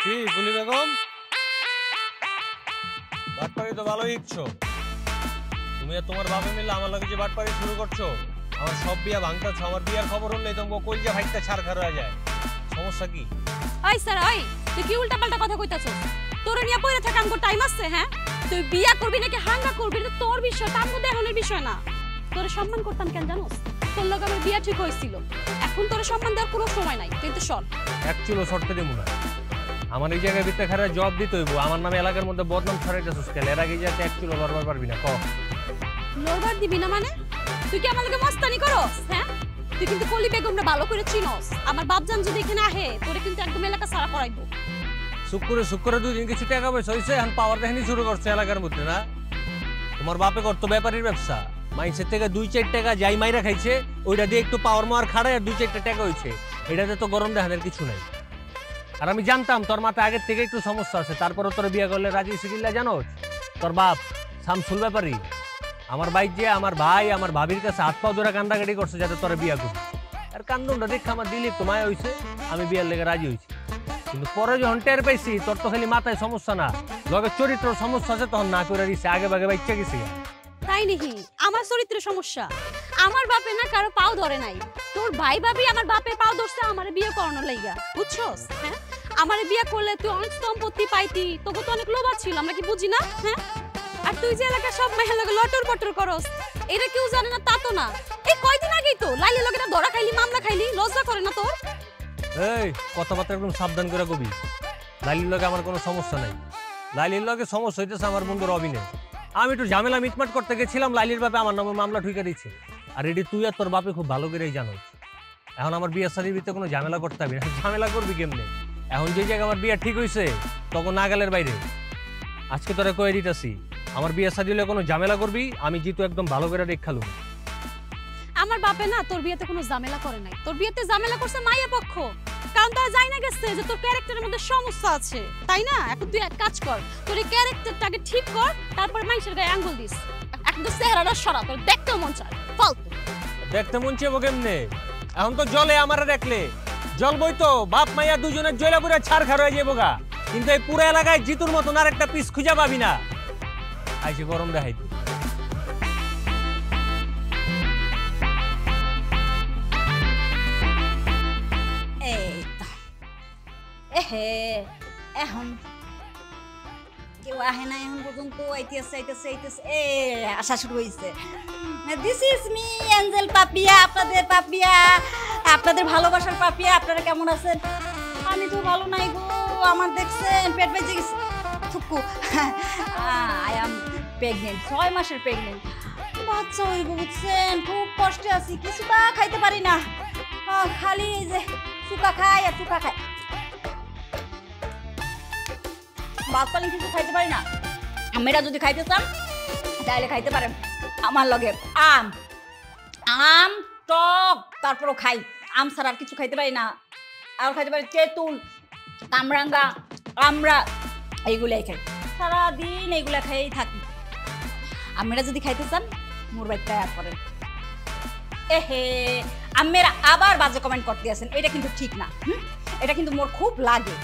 কি গুলি বেগম বাটপারি তো ভালো ইচ্ছো তুমি আর তোমার বাবা মিলে আমার লাগে যে বাটপারি শুরু করছো আমার সব বিয়া ভাঙতাছ আমার বিয়ার খবর নেই তোমাকে কইজা ভাইটা ছাড়খার হয়ে যায় সমস্যা কি ওই স্যার ওই তুই কি উল্টাপাল্টা কথা কইতাছস তোর নিয়া পড়ে থাকা আমগো টাইম আছে হ্যাঁ তুই বিয়া করবি নাকি হাঙ্গা করবি এটা তোর বিষয় তার মধ্যে এখনের বিষয় না তোরে সম্মান করতাম কেন জানোস তোর লগে আমার বিয়া ঠিক হইছিল এখন তোরে সম্মান দেওয়ার কোনো সময় নাই তুই তো শর্ট এক চুলো শর্টে দেবো না আমার এই জায়গায় ভিতরে খারাপ জব দিতে হইব আমার নামে এলাকার মধ্যে বদনাম ছড়াইতেছস কেন এর আগে যাতে এক চুলো লড়বার পারবি না ক লড়বার দিবি না মানে তুই কি আমার লগে মস্তানি করস হ্যাঁ তুই কিন্তু কলি বেগমরে ভালো করে চিনস আমার বাপজান যদি এখানে আহে তোরে কিন্তু একদম এলাকা সারা করাইবো শুক্রে দুই দিন কিছু টাকা পয়সা হইছে এখন পাওয়ার দেখানি শুরু করছে এলাকার মধ্যে না তোমার বাপে করতো ব্যাপারীর ব্যবসা মাইসের থেকে 2-4 টাকা যাই মাইরা খাইছে ওইটা দিয়ে একটু পাওয়ার মার খাড়ায় আর 2-4 টাকা হইছে এটাতে তো গরম দেখানোর কিছু নাই আর আমি জানতাম তোর মাথায় আগের থেকে একটু সমস্যা আছে তারপরে তোর বিয়ে করলে রাজি সিকিল্লা জানোস তোর বাপ শামসুল ব্যাপারী আমার বাইক যে আমার ভাই আমার ভাবির কাছে হাত পাও ধরে কান্দাকাটি করছে যাতে তোর বিয়া করি আর কান্দনটা দেখে আমার দিলে একটু মায়া হয়েছে আমি বিয়ার লেগে রাজি হয়েছি কিন্তু পরে যখন টের পাইছি তোর তো খালি মাথায় সমস্যা না লগে চরিত্র সমস্যা আছে তখন না করে দিচ্ছে আগে ভাগে বাচ্চা গেছে তাই নাকি আমার চরিত্রের সমস্যা আমার বাপে না কারো পাও ধরে নাই তোর ভাই ভাবি আমার বাপের পাও ধরছে আমারে বিয়ে করানোর লাইগা বুঝছস হ্যাঁ আমারে বিয়ে করলে তুই অনেক সম্পত্তি পাইতি তোকে তো অনেক লোভ ছিল আমরা কি বুঝি না হ্যাঁ আর তুই যে এলাকা সব মেয়ের লগে লটর পটর করস এটা কেউ জানে না তা তো না এই কয়দিন আগেই তো লাইলি লগে না ধরা খাইলি মামলা খাইলি লজ্জা করে না তোর এই কথাবার্তা একদম সাবধান করে কবি লাইলির লগে আমার কোনো সমস্যা নাই লাইলির লগে সমস্যা হইতেছে আমার বন্ধুর অভিনয় আমি একটু ঝামেলা মিটমাট করতে গেছিলাম লাইলির বাপে আমার নামে মামলা ঠুকে দিচ্ছে আর এটি তুই আর তোর বাপে খুব ভালো করেই জানো এখন আমার বিয়ের শাড়ির ভিতরে কোনো ঝামেলা করতে হবে না ঝামেলা করবি কেমনে এখন যে জায়গায় আমার বিয়ে ঠিক হয়েছে তখন নাগালের বাইরে আজকে তোরা কয়ে দিতেছি আমার বিয়ে শাড়ি হলে কোনো ঝামেলা করবি আমি জিতু একদম ভালো করে দেখালু আমার বাপে না তোর বিয়েতে কোনো ঝামেলা করে নাই তোর বিয়েতে ঝামেলা করছে মাইয়া পক্ষ কারণ তারা জানা না গেছে যে তোর ক্যারেক্টারের মধ্যে সমস্যা আছে তাই না এখন তুই এক কাজ কর তোর এই ক্যারেক্টারটাকে ঠিক কর তারপর মানুষের গায়ে আঙ্গুল দিস একদম চেহারাটা সরা তোর দেখতে মন চায় ফালতু দেখতে মন চাইবো কেমনে এখন তো জলে আমারে দেখলে জল বই তো বাপ মাইয়া দুজনের জয়লা পুরা ছাড়খার হয়ে যাবো গা কিন্তু এই পুরো এলাকায় জিতুর মতন আর একটা পিস খুঁজা পাবি না আইসে গরম দেখাই এখন কেউ আহে না এখন পর্যন্ত আইতেছে আসা শুরু হয়েছে this is me Angel Papiya আপনাদের পাপিয়া আপনাদের ভালোবাসার পাপিয়া আপনারা কেমন আছেন আমি তো ভালো নাই গো আমার দেখছেন পেট বেজে গেছে থুকু আই অ্যাম প্রেগনেন্ট 6 মাসের প্রেগনেন্ট বাচ্চা হইব বুঝছেন খুব কষ্টে আছি কিছুটা খাইতে পারি না খালি এই যে চুকা খাই আর চুকা খাই ভাত পানি কিছু খাইতে পারি না আমরা যদি খাইতে চান তাহলে খাইতে পারেন আমার লগে আম আম টক তারপরও খাই আম ছাড়া আর কিছু খাইতে পারি না আর খাইতে পারি তেঁতুল কামরাঙ্গা আমরা এইগুলাই খাই সারাদিন এইগুলা খাইই থাকি আমরা যদি খাইতে চান মোর বাড়িতে অ্যাড করেন এহে আমরা আবার বাজে কমেন্ট করতে আছেন এটা কিন্তু ঠিক না এটা কিন্তু মোর খুব লাগে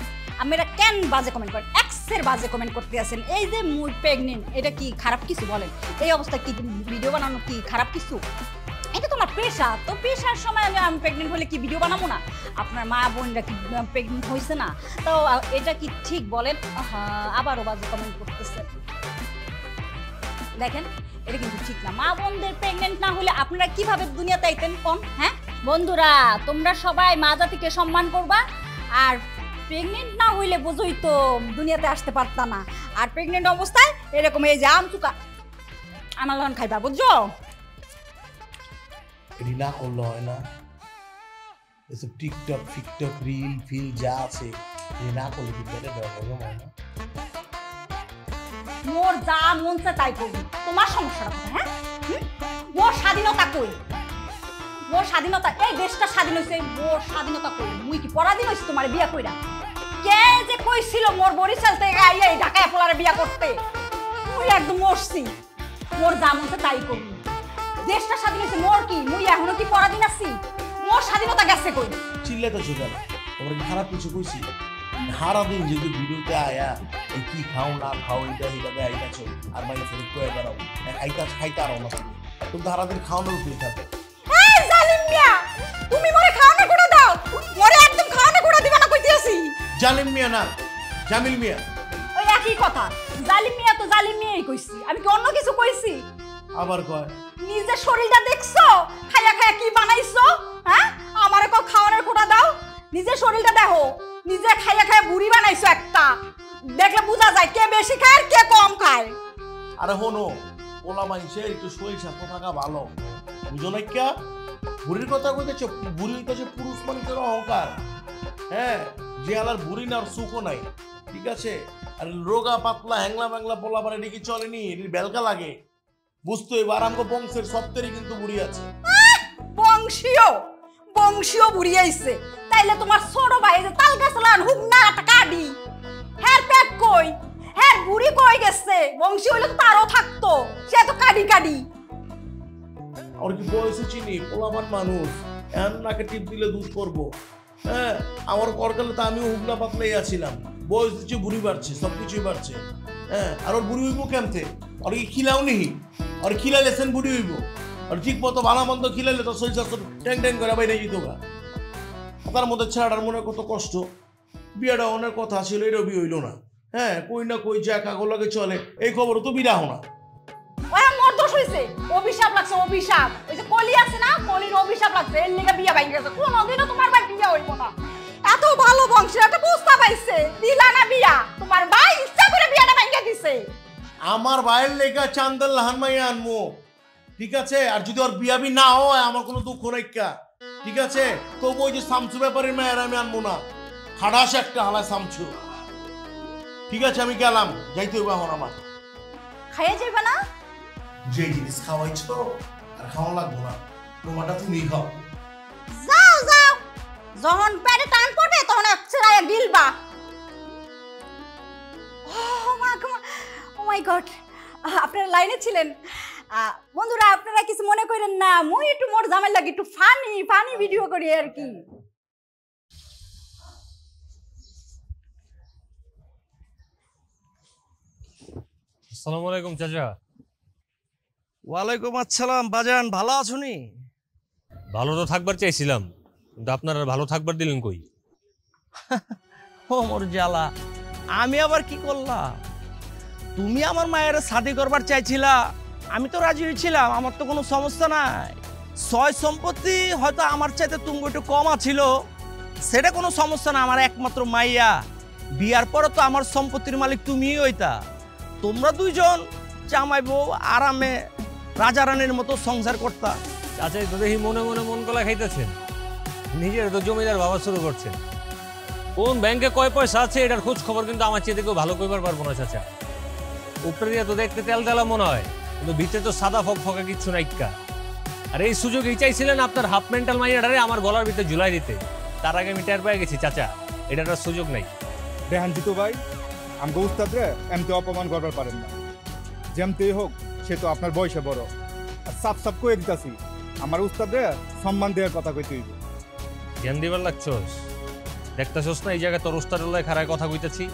আমরা কেন বাজে কমেন্ট করেন এক্সের বাজে কমেন্ট করতে আছেন এই যে মুই প্রেগনেন্ট এটা কি খারাপ কিছু বলেন এই অবস্থা কি ভিডিও বানানো কি খারাপ কিছু এটা তোমার পেশা তো পেশার সময় আমি প্রেগনেন্ট হলে কি ভিডিও বানাবো না আপনার মা বোনরা কি প্রেগনেন্ট হয়েছে না তো এটা কি ঠিক বলেন আবারও বাজে কমেন্ট করতেছেন দেখেন এটা কিন্তু ঠিক না মা বোনদের প্রেগনেন্ট না হলে আপনারা কিভাবে দুনিয়াতে আইতেন কোন হ্যাঁ বন্ধুরা তোমরা সবাই মা জাতিকে সম্মান করবা আর প্রেগনেন্ট না হইলে বুঝোই তো দুনিয়াতে আসতে পারতা না আর প্রেগনেন্ট অবস্থায় এরকম এই যে আম চুকা আমার লন খাইবা বুঝছো এটি না করলে হয় না এসব টিকটক ফিকটক রিল ফিল যা আছে এটি না করলে কি পেটে দেওয়া হবে হয় না মোর যা মন চায় তাই করবি তোমার সমস্যা হ্যাঁ মোর স্বাধীনতা কই মোর স্বাধীনতা এই দেশটা স্বাধীন হয়েছে মোর স্বাধীনতা কই মুই কি পরাধীন হয়েছি তোমার বিয়া কইরা কে যে কইছিল মোর বরিশাল থেকে আইয়া এই ঢাকায় পোলারে বিয়া করতে মুই একদম মরছি মোর যা মন চায় তাই করবি দেশটা স্বাধীন হয়েছে মোর কি মুই এখনো কি পরাধীন আছি মোর স্বাধীনতা গেছে কই চিল্লাইতেছো কেন তোমরা কি খারাপ কিছু কইছি সারাদিন যদি ভিডিওতে আয়া এই কি খাও না খাও এটা এইভাবে আইতাছ আর বাইরে ফেরত করে বেড়াও খাইতে আরো না তুমি তো সারাদিন খাওয়ানোর উপরে থাকো। এই জালিম মিয়া, তুমি মরে খাওয়ানো করে দাও, মরে একদম খাওয়ানো করে দিবা না কইতেছি। জালিম মিয়া না, জামিল মিয়া। ওই একই কথা, জালিম মিয়া তো জালিম মিয়াই কইছি, আমি কি অন্য কিছু কইছি? আবার কয় নিজের শরীরটা দেখছো, খায়া খায়া কি বানাইছো? হ্যাঁ, আমারে কো খাওয়ানোর কোটা দাও, নিজের শরীরটা দেখো, নিজে খায়া খায়া বুড়ি বানাইছো একটা, দেখলে বোঝা যায় কে বেশি খায় আর কে কম খায়। আরে হনো ওলা মানুষের একটু শরীর স্বাস্থ্য থাকা ভালো, বুঝো না কিয়া? বুড়ির কথা কইতেছো, বুড়ি হইতেছে পুরুষ মানুষের অহংকার। হ্যাঁ, যে আলার বুড়ি না আর সুখও নাই, ঠিক আছে? আর রোগা পাতলা হ্যাংলা ম্যাংলা পোলা পারে নাকি চলেনি, এটির বেলকা লাগে, বুঝতে হইব। আর আমগো বংশের সপ্তেরই কিন্তু বুড়ি আছে। বংশীয় বংশীয় বুড়ি আইছে, তাইলে তোমার ছোট ভাই যে তাল গাছলান হুগনা কাডি, হ্যাঁ পেট কই, হ্যাঁ বুড়ি কই গেছে? বংশী হইলে তো তারও থাকতো, সে তো কাডি কাডি। আর কি বয়সে চিনি, পোলামান মানুষ, এখন নাকে টিপ দিলে দুধ করবো। হ্যাঁ, আমার করকালে তো আমিও হুগনা পাতলাই আছিলাম, বয়স দিচ্ছে বুড়ি বাড়ছে, সবকিছুই বাড়ছে। হ্যাঁ, আর ওর বুড়ি হইব কেমতে? আর কি খিলাও নি, আর খিলাইলেছেন বুড়ি হইব, আর ঠিক মতো ভালো মন্দ খিলাইলে তো শরীর স্বাস্থ্য ট্যাং ট্যাং করে বাইরে যেত গা। তার মধ্যে ছেলেটার মনে কত কষ্ট, বিয়েটা অনেক কথা ছিল, এটাও বিয়ে হইল না। হ্যাঁ, কই না কই যা কাগলাকে চলে, এই খবর তো বিরাহ না। ওরা মর্দ হইছে, অভিশাপ লাগছে, অভিশাপ। ওই যে কলি আছে না, কলির অভিশাপ লাগছে, এর লেগে বিয়া ভাঙে গেছে, কোনোদিনও তোমার ভাই বিয়া হইব না। এত ভালো বংশের একটা প্রস্তাব আইছে, দিলা না বিয়া, তোমার ভাই ইচ্ছা করে বিয়াটা ভাঙে দিছে। আমার ভাইয়ের লেখা চান্দের লাহান মাইয়া আনমো, ঠিক আছে? আর যদি ওর বিয়াবি না হয় আমার কোনো দুঃখ নাই, ঠিক আছে? তবু ওই যে সামসু ব্যাপারের মেয়ের আমি আনবো না, খাড়াস একটা হালায় সামসু। ঠিক আছে, আমি গেলাম, যাইতে হইব এখন আমার। খাইয়ে যাইবে না? যে জিনিস খাওয়াইছো আর খাওয়া লাগবো না, তোমারটা তুমি খাও। যাও যাও, যখন পেটে টান পড়বে তখন একছড়ায় গিলবা। ও মাই গড, আপনারা লাইনে ছিলেন? বন্ধুরা, আপনারা কিছু মনে করেন না, মই একটু মোর ঝামেলা লাগে, একটু ফানি ভিডিও করি আর কি। আসসালামু আলাইকুম চাচা। ওয়ালাইকুম আসসালাম বাজান, ভালো আছুনি? ভালো তো থাকবার চাইছিলাম, কিন্তু আপনারা ভালো থাকবার দিলেন কই? ও মোর জ্বালা, আমি আবার কি করলাম? তুমি আমার মায়ের শাদি করবার চাইছিলা, আমি তো রাজি হয়েছিলাম, আমার তো কোনো সমস্যা নাই। সয় সম্পত্তি হয়তো আমার চাইতে তুমি একটু কম আছিল, সেটা কোনো সমস্যা না। আমার একমাত্র মাইয়া, বিয়ার পরে তো আমার সম্পত্তির মালিক তুমিই হইতা। তোমরা দুইজন জামাই বউ আরামে রাজা রানীর মতো সংসার করতা। চাচা তো দেখি মনে মনে মন গলা খাইতেছেন, নিজের তো জমিদার ভাবা শুরু করছেন। কোন ব্যাংকে কয় পয়সা আছে এটার খোঁজ খবর কিন্তু আমার চেয়ে কেউ ভালো কইবার পারবো না চাচা। উপরে দিয়ে তো দেখতে তেল তেলা মনে হয়, কিন্তু ভিতরে তো সাদা ফক ফকা কিচ্ছু নাইকা। আর এই সুযোগ এই চাইছিলেন আপনার হাফ মেন্টাল মাইয়াডারে আমার গলার ভিতরে ঝুলাই দিতে, তার আগে আমি টের পেয়ে গেছি চাচা এটার আর সুযোগ নাই। দেখেন জিতু ভাই, আমাকে উস্তাদরে এমনি অপমান করবার পারেন না, যেমতেই হোক সে তো আপনার বয়সে বড়। আর সাফ সাফ কয়ে দিতাছি, আমার উস্তাদরে সম্মান দেওয়ার কথা কইতে হইব। জ্ঞান দিবার লাগছোস, দেখতেছোস না এই জায়গায় তোর ওস্তাদুল্লাহ খারায় কথা কইতেছি,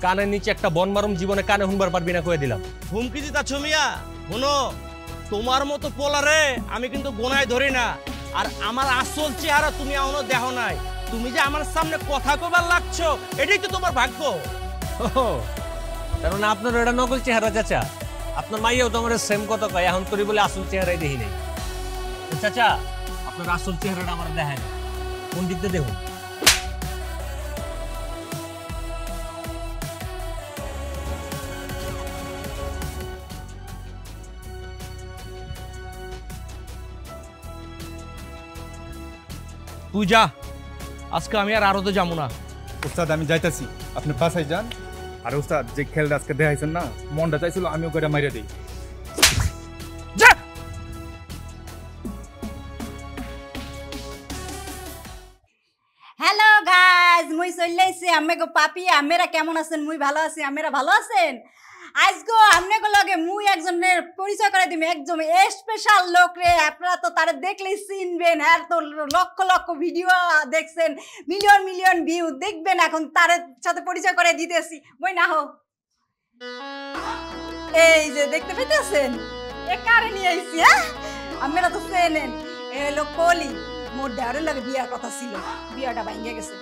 কানের নিচে একটা বন মারুম, জীবনে কানে শুনবার পারবি না কয়ে দিলাম। হুমকি দিতাছ মিয়া? শুনো, তোমার মতো পোলারে আমি কিন্তু গোনায় ধরি না। আর আমার আসল চেহারা তুমি এখনো দেখো নাই, তুমি যে আমার সামনে কথা কবার লাগছো এটাই তো তোমার ভাগ্য। কারণ আপনার এটা নকল চেহারা চাচা, আপনার মাইয়াও তো আমার সেম কথা কয়, এখন করি বলে আসল চেহারাই দেখি নাই। চাচা আপনার আসল চেহারাটা আমার দেখায় না, কোন দিক দিয়ে দেখুন। তুই যা, আজকে আমি আর আরো তো যাবো না। উস্তাদ আমি যাইতাছি, আপনি বাসায় যান। আর উস্তাদ যে খেলটা আজকে দেখাইছেন না, মনটা চাইছিল আমিও করে মাইরা দিই। যা। হ্যালো গাইস, মুই চলে আইছি। আমি গো পাপি, আমেরা কেমন আছেন? মুই ভালো আছি, আমেরা ভালো আছেন? আজগো আমনে গো লগে মুই একজনের পরিচয় করে দিমে একদম স্পেশাল লোক রে আপনারা তো তারে দেখলেই চিনবেন আর তো লক্ষ লক্ষ ভিডিও দেখছেন মিলিয়ন মিলিয়ন ভিউ দেখবেন এখন তার সাথে পরিচয় করে দিতেছি বই না হো এই যে দেখতে পেতেছেন এ কারে নিয়ে আইছি হ্যাঁ আপনারা তো চেনেন এ লোক কলি মোর দেওয়ারের লাগে বিয়ার কথা ছিল বিয়াটা ভাঙে গেছে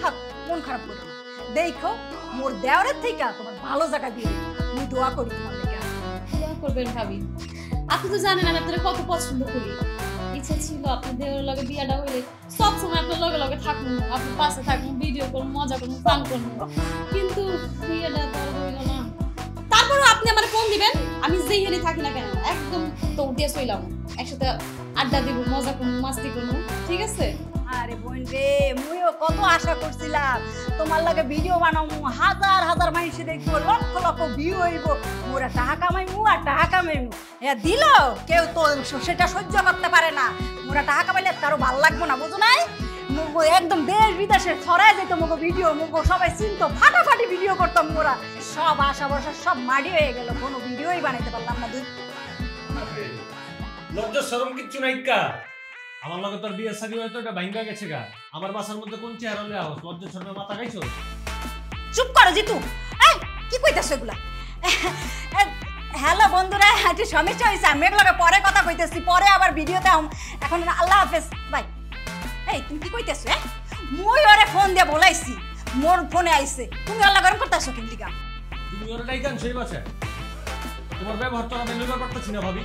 থাক মন খারাপ করো না দেখো মোর দেওয়ারের থেকে তোমার ভালো জায়গা দিয়ে আমি দোয়া করি তোমার লেগে দোয়া করবেন ভাবি আপনি তো জানেন আমি আপনাদের কত পছন্দ করি ইচ্ছা ছিল আপনাদের লগে বিয়াটা হইলে সব সময় আপনার লগে লগে থাকুন আপনার পাশে থাকুন ভিডিও করুন মজা করুন ফান করুন কিন্তু বিয়াটা তো হইল না তারপরও আপনি আমার ফোন দিবেন আমি যেখানে থাকি না কেন একদম দৌড় দিয়ে চইলাম একসাথে আড্ডা দিব মজা করুন মাস্তি করুন ঠিক আছে আরে বোন রে মুইও কত আশা করছিলাম তোমার লাগে ভিডিও বানাবো হাজার হাজার মানুষ দেখবো লক্ষ লক্ষ ভিউ হইব মোরা টাকা কামাইমু আর টাকা কামাইমু হ্যাঁ দিল কেউ তো সেটা সহ্য করতে পারে না মোরা টাকা কামাইলে তারও ভালো লাগবো না বুঝো নাই একদম দেশ বিদেশে ছড়াই যেত মুগো ভিডিও মুগো সবাই চিনতো ফাটাফাটি ভিডিও করতাম মোরা সব আশা বর্ষা সব মাটি হয়ে গেল কোনো ভিডিওই বানাইতে পারলাম না দুই লজ্জা শরম কিচ্ছু নাই কা আমার লগে তোর বিয়ে শাদী হয়তো এটা ভাঙ্গা গেছে গা আমার বাসার মধ্যে কোন চেহারা লয়ে আস লজ্জা শরমের মাথা খাইছো চুপ করো জিতু এই কি কইতাছ এগুলা হ্যালো বন্ধুরা একটু সমস্যা হয়েছে আমি এগুলোকে পরে কথা কইতেছি পরে আবার ভিডিওতে এখন আল্লাহ হাফেজ বাই এই তুমি কি কইতেছ হ্যাঁ মুই ওরে ফোন দিয়ে বলাইছি মোর ফোনে আইছে তুমি আল্লাহ গরম করতেছো কেন লিগা তুমি ওরে ডাইকান সেই বাসা তোমার ব্যবহার তো আমি নির্ভর করতেছি না ভাবি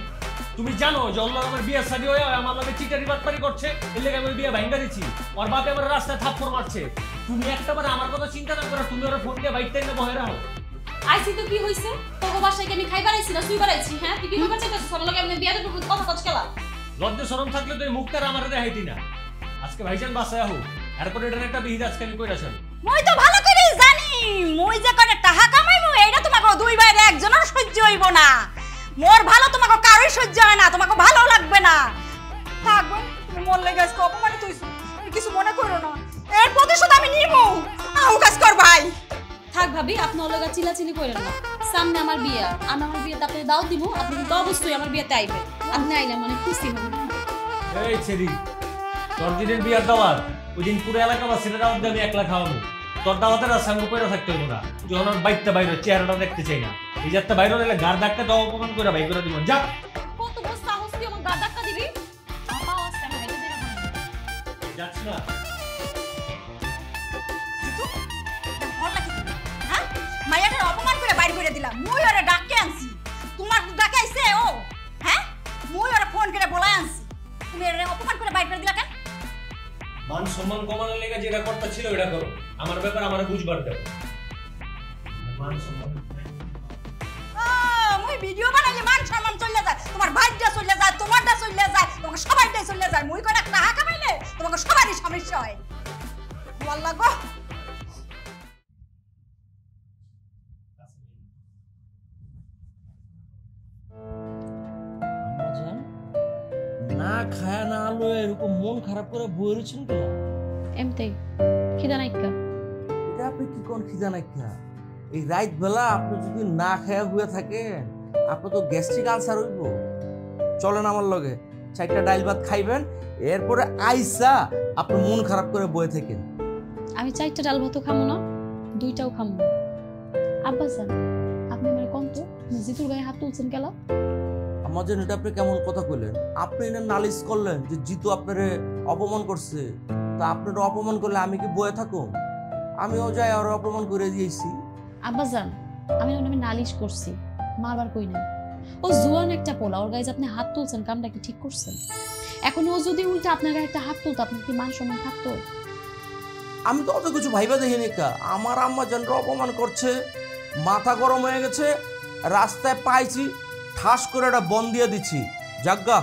তুমি জানো যে আল্লাহ আমার বিয়ে শাদী হয়ে আমার লগে চিটারি বাটপারি করছে এর লাগি আমি বিয়ে ভাঙ্গা দিছি ওর বাপে আমার রাস্তায় থাপ্পড় মারছে তুমি একটাবার আমার কথা চিন্তা না করে তুমি ওরে ফোন দিয়ে বাইকটাই না বহে রাখো আইছি তো কি হইছে তোকে বাসায় কি আমি খাই বাড়াইছি না তুই বাড়াইছি হ্যাঁ তুই কি ব্যাপার চাইতেছিস আমার লগে আমি বিয়াতে কথা কচ খেলা লজ্জা শরম থাকলে তুই মুখটার আমারে দেখাইতি না আজকে ভাইজান বাসায় আহো এরপর এটার একটা বিহিত আজকে আমি কইরা ছাড়ি মই তো ভালো করেই জানি মই যে করে টাকা কামাইমু এইটা তোমাকে দুই বাইরে একজনের সহ্য হইব না মোর ভালো তোমাকে কারোই সহ্য হয় না তোমাকে ভালো লাগবে না থাকবো তুমি মন লেগে আজকে অপমানিত হইছো কিছু মনে করো না এর প্রতিশোধ আমি নিব আউ কাজ কর ভাই থাক ভাবি আপনি ওর লগে চিলাচিলি করেন না সামনে আমার বিয়ে আমি আমার বিয়েতে আপনি দাও দিব আপনি কিন্তু অবশ্যই আমার বিয়েতে আইবেন আপনি আইলে মানে খুশি হবেন এই ছেড়ি তোর দিনের বিয়ার দাওয়াত ওই দিন পুরো এলাকাবাসীরা দাওয়াত দিয়ে আমি একলা খাওয়াবো তোর দাওয়াতের সঙ্গ পয়রা থাকতে হইব না যখন ওর বাইকটা বাইরে চেহারাটা দেখতে চাই না এই যাত্রা বাইরে হলে গার ধাক্কা দাও অপমান করে বাইক করে দিব যা কত বড় সাহস তুই আমার গা ধাক্কা দিবি বাবা আসছে আমি হেঁটে দিলাম যাচ্ছ না জিতু এটা হল নাকি হ্যাঁ মাইয়াটার অপমান করে বাইরে করে দিলাম মুই ওরে ডাকে আনছি তোমার ডাকে আইছে ও হ্যাঁ মুই ওরে ফোন করে বলাই আনছি তুমি ওরে অপমান করে বাইরে করে দিলা কেন মান সম্মান কমানোর লেগে যেটা করতে ছিল এটা করো আমার ব্যাপার আমারে বুঝবার দাও মান সম্মান মুই ভিডিও বানাইলে মান সম্মান চলে যায় তোমার ভাইটা চলে যায় তোমারটা চলে যায় তোমাকে সবাইটাই চলে যায় মুই করে টাকা কামাইলে তোমাকে সবারই সমস্যা হয় আল্লাহ গো না খায় না আলো এরকম মন খারাপ করে বই রয়েছেন কেন এমতেই খিদা নাইকা এটা আপনি কি কোন খিদা নাইকা এই রাত বেলা আপনি যদি না খায়া হয়ে থাকেন আপনি তো গ্যাস্ট্রিক আলসার হইব চলেন আমার লগে 4টা ডাইল ভাত খাইবেন এরপরে আইসা আপনি মন খারাপ করে বয়ে থাকেন আমি 4টা ডাল ভাতও খামো না 2টাও খামো না আব্বা জান আপনি আমার কোন তো জিতুর গায়ে হাত তুলছেন কেলা আমার জন্য এটা আপনি কেমন কথা কইলেন আপনি না নালিশ করলেন যে জিতু আপনারে অপমান করছে তা আপনারা অপমান করলে আমি কি বয়ে থাকো আমিও যাই আর অপমান করে দিয়েছি আব্বা জান আমি নালিশ করছি মারবার কই না ও জুয়ান একটা পোলা ওর গায়ে যে আপনি হাত তুলছেন কামটা কি ঠিক করছেন এখন ও যদি উল্টা আপনার গায়ে একটা হাত তুলতো আপনার কি মান সম্মান থাকতো আমি তো অত কিছু ভাইবা দেখিনি কা আমার আম্মা জানরা অপমান করছে মাথা গরম হয়ে গেছে রাস্তায় পাইছি ঠাস করে একটা বন দিয়ে দিচ্ছি জাগ্গা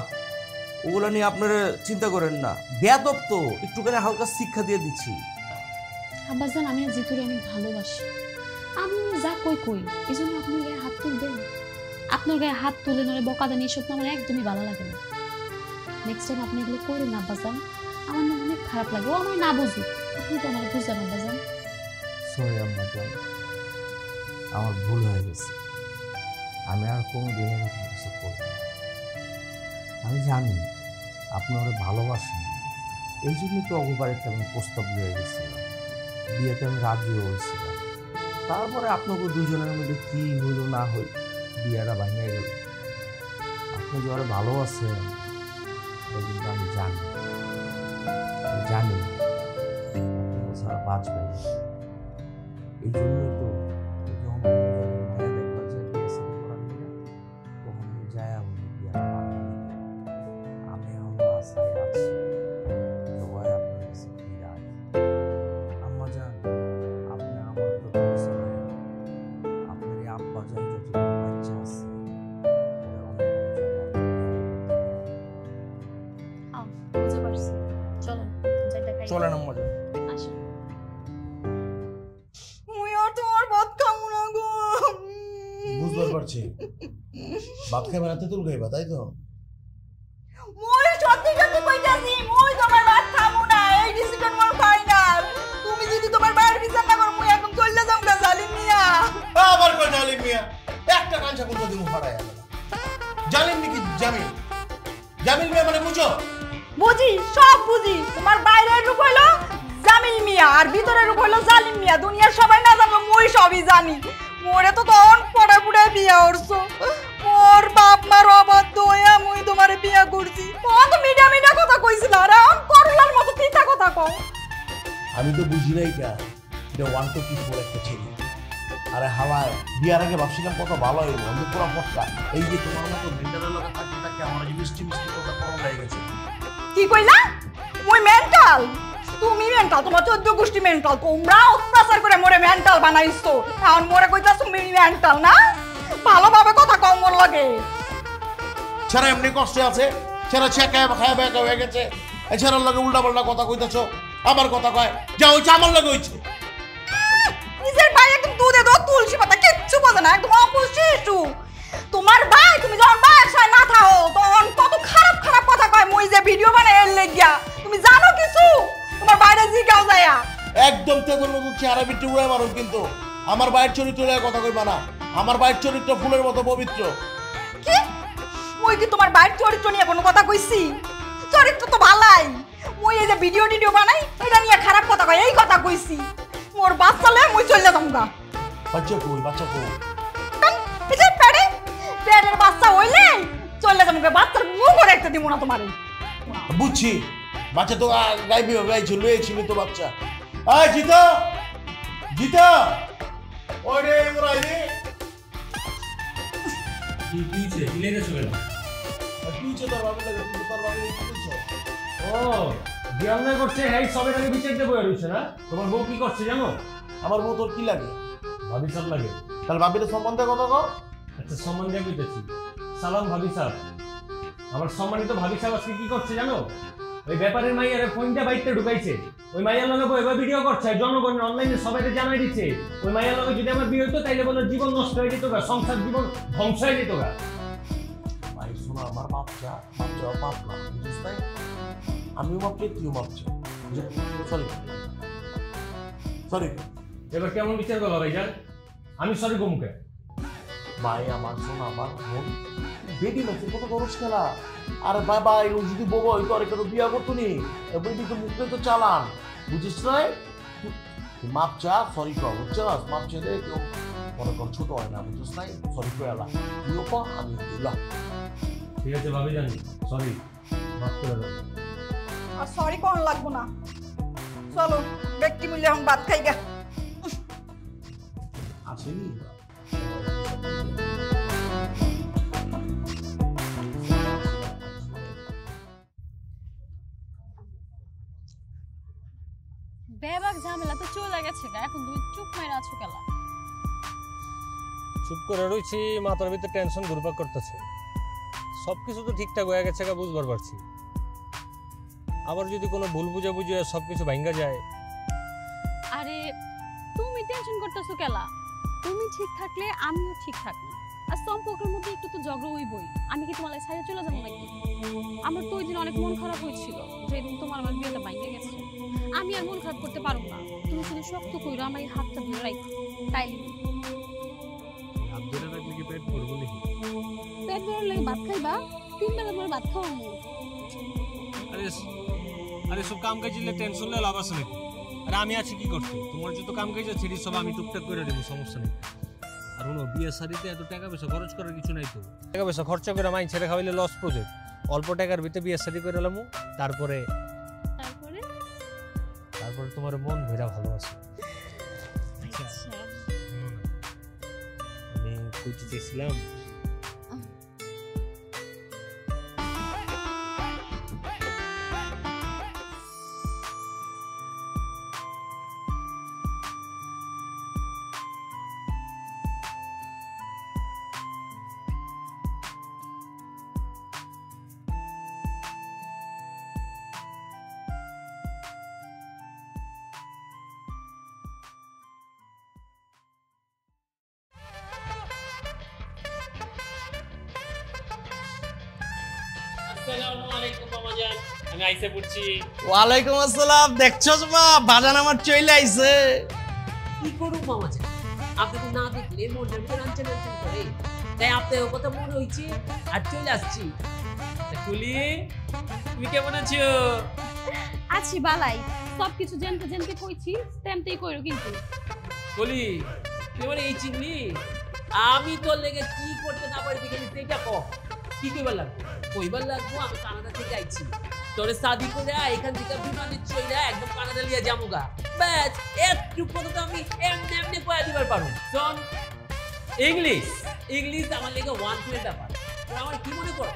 ওগুলো নিয়ে আপনারা চিন্তা করেন না বেয়াদব তো একটুখানি হালকা শিক্ষা দিয়ে দিচ্ছি আব্বাজান আমি জিতুরে অনেক ভালোবাসি আমি যা কই কই এই জন্য আপনার গায়ে হাত তুলবেন আপনার গায়ে হাত তুলে নরে বকাদা নিয়ে সত্যি আমার একদমই ভালো লাগে না নেক্সট টাইম আপনি এগুলো করেন না আব্বাজান আমার মনে অনেক খারাপ লাগে ও আমার না বুঝুক আপনি তো আমার বুঝান আব্বাজান সরি আম্মা জান আমার ভুল হয়ে গেছে, আমি আর কোনো দিন এরকম কিছু করব না। আমি জানি আপনি ওরা ভালোবাসেন, এই জন্য তো অগবাড়িতে আমি প্রস্তাব দিয়ে গেছিলাম, বিয়েতে আমি রাজিও হয়েছিলাম। তারপরে আপনাকে দুজনের মধ্যে কি হইল না হইল বিয়েটা ভাঙে গেল। আপনি যে ওরা ভালোবাসেন এটা কিন্তু আমি জানি, জানি আপনি ছাড়া বাঁচবেন। এই জন্যই তো যখন মায়া দেখবার যায় বিয়ে করার নিয়ে তখন যায় আমি বিয়েটা ভাঙা। আমি এখন আশায় আছি সবাই আপনার কাছে ফিরে আসবে। আম্মা যান, আপনি আমার তো আপনার এই আব্বা যান যত বাচ্চা আছে বুঝতে পারছি। চলো যাইটা খাই। চলেন আম্মা যান। আসো। মুই আর তোমার ভাত খাবো না গো। বুঝতে পারছি, ভাত খাইবা না তেঁতুল খাইবা, তাই তো? মুই সত্যি সত্যি কইতাছি, মুই তোমার ভাত খাবো না। এই ডিসিশন মোর ফাইনাল। তুমি যদি তোমার বাইরে বিচার না করো মুই একদম চলে যাম না জালিম মিয়া। আবার কই জালিম মিয়া? একটা কাঞ্চা কোন দিন ফাড়ায় গেল। জালিম নাকি জামিল? জামিল মিয়া মানে বুঝো? বুঝি, সব বুঝি। তোমার বাইরের রূপ হইলো জামিল মিয়া আর ভিতরের রূপ হইলো জালিম মিয়া। দুনিয়ার সবাই না জানলো মুই সবই জানি। মোরে তো তখন পড়া পুড়ায় বিয়া করছো। মোর বাপ মার অবাধ্য হইয়া মুই তোমারে বিয়া করছি। তখন তো মিডা মিডা কথা কইছিল, আর এখন করলার মতো পিতা কথা কও। আমি তো বুঝি নাই কা, এটা 1 to 4 একটা ছেলে। আরে হাওয়ায় বিয়ার আগে ভাবছিলাম কত ভালো হইব, আমি পুরো পটকা। এই যে তোমার মতো মেন্টালের লোক থাকতে থাকতে আমার এই মিষ্টি মিষ্টি কথা কম হয়ে গেছে। কি কইলা? মুই মেন্টাল? তুমি মেন্টাল, তোমার 14 গোষ্ঠী মেন্টাল। তোমরা অত্যাচার করে মোরে মেন্টাল বানাইছো। এখন মোরে কইতাছ তুমি মেন্টাল না? ভালোভাবে কথা কম মোর লাগে। ছেড়া এমনি কষ্ট আছে, ছেড়া ছেঁকা খায় বেকা হয়ে গেছে, ছেড়ার লগে উল্টা পাল্টা কথা কইতেছ, আমার কথা কয় যা হইছে আমার লগে হইছে। নিজের ভাই একদম দুধে দুধ তুলসী পাতা, কিচ্ছু বোঝে না, একদম অপশিষ্টু। তোমার ভাই, তুমি যখন বাসায় না থাকো তখন কত খারাপ খারাপ কথা কয়। মুই যে ভিডিও বানাই এর লেগিয়া, তুমি জানো কিছু? তোমার বাইরে জিগাও যায়া একদম তেগুর মতো চেহারা বিট্টি উড়াই মারুন, কিন্তু আমার বাইরের চরিত্র নিয়ে কথা কইবা না। আমার বাইরের চরিত্র ফুলের মতো পবিত্র। কি? মুই কি তোমার বাইরের চরিত্র নিয়ে কোনো কথা কইছি? চরিত্র তো ভালাই। মুই এই যে ভিডিও টিডিও বানাই এটা নিয়ে খারাপ কথা কয়, এই কথা কইছি। মোর বাচ্চা লয়ে মুই চলে যাম গা। বাচ্চা কই, বাচ্চা কই? এই যে পেটের বাচ্চা হইলে চলে যাম গা। বাচ্চার মুখ করে একটা দিব না তোমারে। বুঝছি, বাচ্চা তো গাইবি গাইছিল, লয়েছিল তো বাচ্চা। আয় জিতা, জিতা ওরে ওরাই রে। কি হইছে? কি লেগেছে কেন? তুইছে তোর বাবা লাগে, তুই তোর বাবা কি করছো? ও বিয়ান্না করছে, এই সবের আগে বিচার দেবো রইছে না? তোমার বউ কি করছে জানো? আমার বউ তোর কি লাগে? ভাবি সাহেব লাগে। তাহলে ভাবির সম্বন্ধে কথা কও। আচ্ছা সম্বন্ধে কইতেছি। সালাম ভাবি সাহেব। আমার সম্মানিত ভাবি সাহেব আজকে কি করছে জানো? ওই ব্যাপারের মাইয়ারে ফোনটা বাইতে ঢুকাইছে। ওই মাইয়ার লগে বইবা ভিডিও করছে, জনগণের অনলাইনে সবাইকে জানাই দিচ্ছে। ওই মাইয়ার লগে যদি আমার বিয়ে হতো তাইলে বলে জীবন নষ্ট হয়ে যেত গা, সংসার জীবন ধ্বংস হয়ে যেত গা। ভাই শোনো, আমার বাচ্চা বাচ্চা বাপ না, বুঝছিস তাই? আমিও বাপকে তুইও বাচ্চা। Sorry sorry. এবার কেমন বিচার করলো ভাইজান? আমি সরি গোমুখে। ভাই আমার শোনো, আমার বোন বেটি লোকের কত খরচ খেলা। আর বাবা ও যদি বউ হইতো আর কেন বিয়া করতো নি, বেটি তো মুখে তো চালান, বুঝিস নাই? মাপ চা, সরি কর, বুঝছস? মাপ চেয়ে কেউ মনে কর ছোট হয় না, বুঝছিস নাই? সরি করে এলা তুইও পা, আমি দিলাম। ঠিক আছে ভাবিজান, সরি, মাফ করে দাও। আর সরি কোন লাগবো না। চলো ব্যক্তি মূল্যে এখন ভাত খাই গা। আসেনি বেবাক ঝামেলা তো চলে গেছে গা, এখন তুমি চুপ মেরে আছো কেলা? চুপ করে রয়েছি, মাথার ভিতরে টেনশন ঘুরপাক করতেছে। সবকিছু তো ঠিকঠাক হয়ে গেছে গা, বুঝবার পারছি। আবার যদি কোনো ভুল বুঝাবুঝি হয় সবকিছু ভাঙ্গা যায়। আরে তুমি টেনশন করতেছো কেলা? তুমি ঠিক থাকলে আমিও ঠিক থাকবো। আর সম্পর্কের মধ্যে একটু তো ঝগড়া হইবই। আমি কি তোমার সাইডে চলে যাবো নাকি? আমার তো ওই দিন অনেক মন খারাপ হয়েছিল, যেদিন তোমার আমার বিয়েটা ভাঙ্গে গেছে। আমি আর মন খারাপ করতে পারবো না। তুমি শুধু শক্ত কইরো, আমার এই হাতটা ধরে রাখো, তাইলে পেট ভরবো নাকি? পেট ভরার লাগে ভাত খাইবা, 3 বেলা করে ভাত খাওয়ামু। আরে আরে সব কাম কাজ নিয়ে টেনশন নিয়ে লাভ আছে নাকি? আরে আমি আছি কি করতে, তোমার যত কাম কাজ আছে সব আমি টুকটাক করে দেবো, সমস্যা নেই। আর হলো বিয়ে শাড়িতে এত টাকা পয়সা খরচ করার কিছু নাই তো। টাকা পয়সা খরচা করে মাইন ছেড়ে খাওয়াইলে লস প্রজেক্ট। অল্প টাকার ভিতরে বিয়ে শাড়ি করে এলাম, তারপরে তারপরে তোমার মন ভেড়া ভালো আছে। আচ্ছা আমি কইতে চেয়েছিলাম আমি আইসে পড়ছি। ওয়ালাইকুম আসসালাম। দেখছো মা বাজান আমার চলে আইছে। কি করুম মামা জান, আপনি তো না দেখলে মনটা ভিতরে আনচেন করে, তাই আপনার কথা মনে হয়েছে আর চলে আসছি। কুলি, তুমি কেমন আছো? আছি বালাই, সবকিছু জানতে জানতে কইছি, তেমতেই কইরো কিন্তু। কুলি, তোমার এই চিংড়ি আমি তোর লেগে কি করতে না পারি দেখে সেইটা কহ। কি কইবার লাগবো? কইবার লাগবো আমি কানাডা থেকে আইছি, তোরে শাদি করে এখান থেকে বিমানে চইরা একদম কানাডা লিয়া যামুগা। ব্যাস একটু কথা আমি এমনি এমনি কয়া দিবার পারো। শোন, ইংলিশ ইংলিশ আমার লেগে 1 2 ব্যাপার। তোর আমার কি মনে করো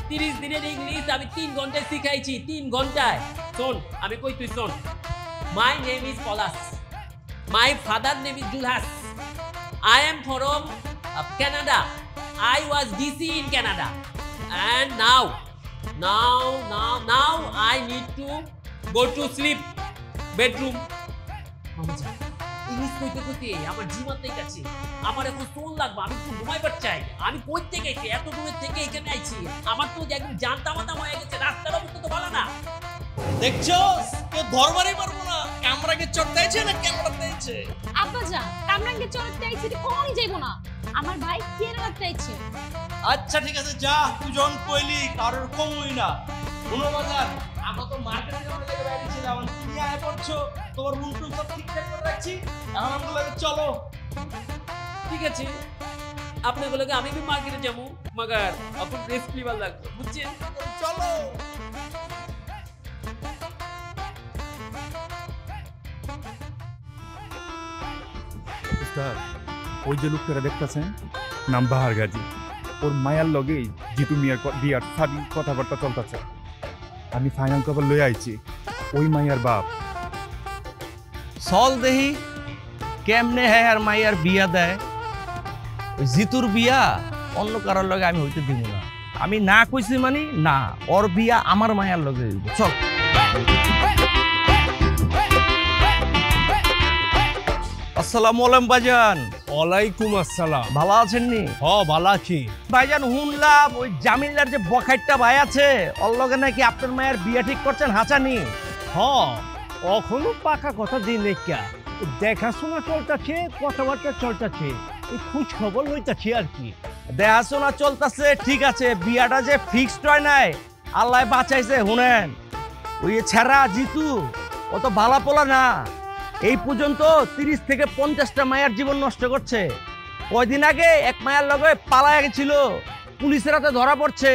30 দিনের ইংলিশ আমি 3 ঘন্টায় শিখাইছি, 3 ঘন্টায়। শোন আমি কই তুই শোন, my name is Palash, my father name is Julhas, I am from Canada. I was DC in Canada, and now I need to go to sleep bedroom. English কইতে কইতে আমার জীবনটাই কাছে, আমার এখন ফোন লাগবে, আমি একটু ঘুমাইবার চাই। আমি কই থেকে আইছি, এত দূরে থেকে এখানে আইছি, আমার তো একদম জানতামাতাম হয়ে গেছে, রাস্তার অবস্থা তো ভালো না। দেখছো কেউ ধরবারই পারবো না, ক্যামেরাকে চড়তেছে না ক্যামেরা দিয়েছে। আব্বা যা, কামরাঙ্গে চলতে আইছি, কখনই যাইবো না। আমার ভাই কেরালা যাইছে। আচ্ছা ঠিক আছে যা, তুই যখন কইলি কারোর কমই না। কোনো বাজার আমরা তো মার্কেটে যাওয়ার লেগে বাইরে ছিলাম, তুমি আয় পড়ছো, তোমার রুম টুম সব ঠিকঠাক করে রাখছি, এখন আমাকে লাগে চলো। ঠিক আছে, আপনি বলে আমি भी মার্কেটে যাবো, মগর এখন রেস্ট লিবার লাগবে, বুঝছেন? চলো। স্যার, ওই যে লোকটা দেখতেছেন নাম বাহার গাজী, ওর মায়ার লগেই জিতু মিয়ার বিয়ার সাবি কথাবার্তা চলতেছে। আমি ফাইনাল খবর লই আইছি, ওই মায়ার বাপ। চল দেহি কেমনে হ্যাঁ আর মাইয়ার বিয়া দেয়। ওই জিতুর বিয়া অন্য কারোর লগে আমি হইতে দিব না। আমি না কইছি মানে না, ওর বিয়া আমার মায়ার লগে হইব। চল। আসসালামু আলাইকুম ভাইজান। ওয়ালাইকুম আসসালাম। ভালো আছেন নি? ভালো আছি। ভাইজান শুনলাম ওই জামিলার যে বখাইটটা ভাই আছে, ওর লগে নাকি আপনার মায়ের বিয়া ঠিক করছেন হাঁচানি। এখনো পাকা কথা দিন লেখা, দেখাশোনা চলতেছে, কথাবার্তা চলতেছে, এই খোঁজ খবর লইতেছি আর কি। দেখাশোনা চলতেছে ঠিক আছে, বিয়াটা যে ফিক্সড হয় নাই, আল্লাহ বাঁচাইছে। শুনেন, ওই ছেড়া জিতু ও তো ভালা পোলা না, এই পর্যন্ত 30 থেকে 50টা মায়ের জীবন নষ্ট করছে। কয়দিন আগে এক মায়ের লগে পালায় গেছিল, পুলিশের হাতে ধরা পড়ছে।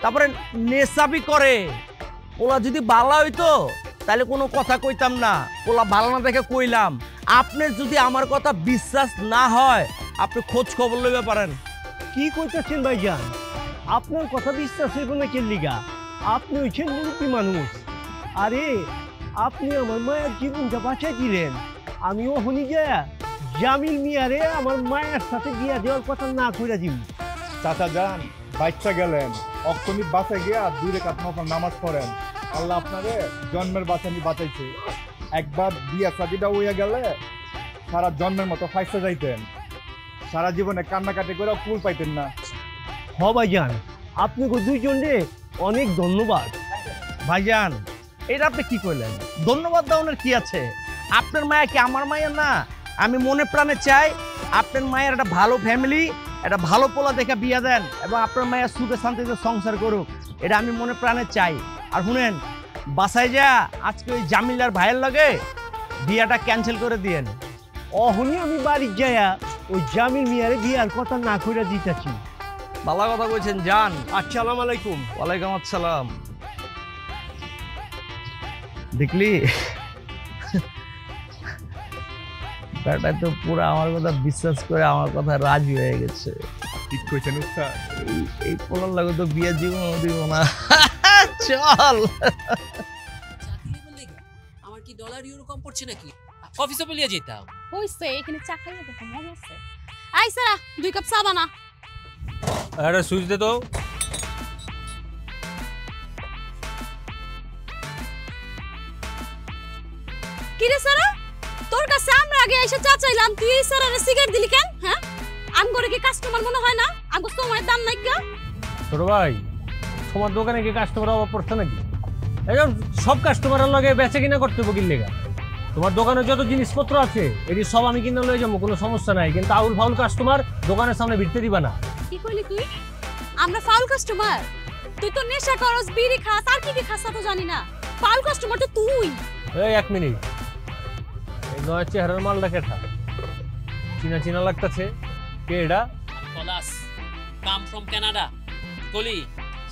তারপরে নেশাবি করে। ওলা যদি বালা হইতো তাহলে কোনো কথা কইতাম না, ওলা ভালো না দেখে কইলাম। আপনি যদি আমার কথা বিশ্বাস না হয়, আপনি খোঁজ খবর লইতে পারেন। কি করতেছেন ভাইজান? আপনার কথা বিশ্বাস হইব না কেন লিগা? আপনি হচ্ছেন মুরব্বী মানুষ। আরে আপনি আমার মায়ের জীবনটা বাঁচাই দিলেন, আমিও শুনি যে জামিল মিয়ারে আমার মায়ের সাথে বিয়া দেওয়ার কথা না কইরা দিব। চাচা যান, বাচ্চা গেলেন, অক্ষণি বাঁচা গিয়া 2 রাকাত নফল নামাজ পড়েন। আল্লাহ আপনারে জন্মের বাঁচানি বাঁচাইছে। একবার বিয়া শাদিটা হইয়া গেলে সারা জন্মের মতো ফাইসা যাইতেন, সারা জীবনে কান্নাকাটি করে কুল পাইতেন না। হ ভাইজান, আপনাকে দুইজনে অনেক ধন্যবাদ। ভাইজান এটা আপনি কি কইলেন? ধন্যবাদ দেওয়ার কি আছে? আপনার মায়া কি আমার মায়ের না? আমি মনে প্রাণে চাই আপনার মায়ের একটা ভালো ফ্যামিলি, একটা ভালো পোলা দেখে বিয়া দেন এবং আপনার মায়ের সুখে শান্তিতে সংসার করুক, এটা আমি মনে প্রাণে চাই। আর শুনেন, বাসায় যা আজকে ওই জামিলার ভাইয়ের লগে বিয়াটা ক্যান্সেল করে দিয়েন। অহনি আমি বাড়ি যাইয়া ওই জামিল মিয়ারে বিয়ার কথা না কইরা দিতেছি। ভালো কথা কইছেন, যান। আসসালামু আলাইকুম। ওয়ালাইকুম আসসালাম। দেখলি ব্যাটা তো পুরো আমার কথা বিশ্বাস করে আমার কথা রাজি হয়ে গেছে। ঠিক কইছেন উস্তাদ। এই পোলার লাগে তো বিয়ে জীবন দিব না। চল। আমার কি ডলার ইউরো কম পড়ছে নাকি? অফিসে বলিয়ে যেতাম। হইছে এখানে চা খাইয়া দেখো মজা আছে। আই সারা 2 কাপ চা বানা। আরে সুইচ দে তো। কি রে সারা, তোর কাছে আমরা আগে এসে চা চাইলাম, তুই এই সারারে সিগারেট দিলি কেন? হ্যাঁ, আম করে কি কাস্টমার মনে হয় না? আমগো সময়ের দাম নাই গা। ছোট ভাই, তোমার দোকানে কি কাস্টমার অভাব পড়ছে নাকি? এখন সব কাস্টমারের লগে বেচে কিনা করতে হবে কি লেগা? তোমার দোকানে যত জিনিসপত্র আছে এটি সব আমি কিনে লয়ে যাবো, কোনো সমস্যা নাই, কিন্তু আউল ফাউল কাস্টমার দোকানের সামনে ভিড়তে দিবা না। কি কইলি তুই? আমরা ফাউল কাস্টমার? তুই তো নেশা করস, বিড়ি খাস, আর কি কি খাস তো জানি না। ফাউল কাস্টমার তো তুই। এই 1 মিনিট, এই নয় চেহারার মালটা কেটা? চিনা চিনা লাগতেছে, কে এটা? পলাশ, কাম ফ্রম কানাডা। কলি,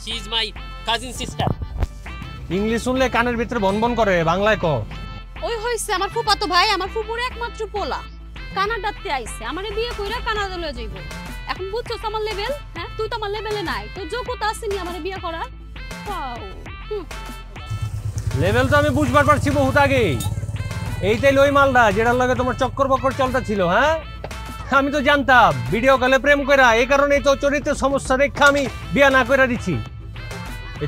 she is my cousin sister. English শুনলে কানের ভিতরে বনবন করে, বাংলায় ক। ওই হইছে আমার ফুপাতো ভাই, আমার ফুপুর একমাত্র পোলা, কানাডাতে আইছে, আমারে বিয়ে কইরা কানাডা লয়ে যাইব। এখন বুঝছস আমার লেভেল? হ্যাঁ, তুই তো আমার লেভেলে নাই, তোর যোগ্যতা আছে নি আমারে বিয়ে করার? ওয়াও, লেভেল তো আমি বুঝবার পারছি বহুত আগেই। এইটাই ওই মালটা যেটার লগে তোমার চক্কর বক্কর চলতা ছিল। হ্যাঁ, আমি তো জানতাম ভিডিও কলে প্রেম কইরা, এই কারণেই তো চরিত্রের সমস্যা দেখা আমি বিয়া না কইরা দিছি।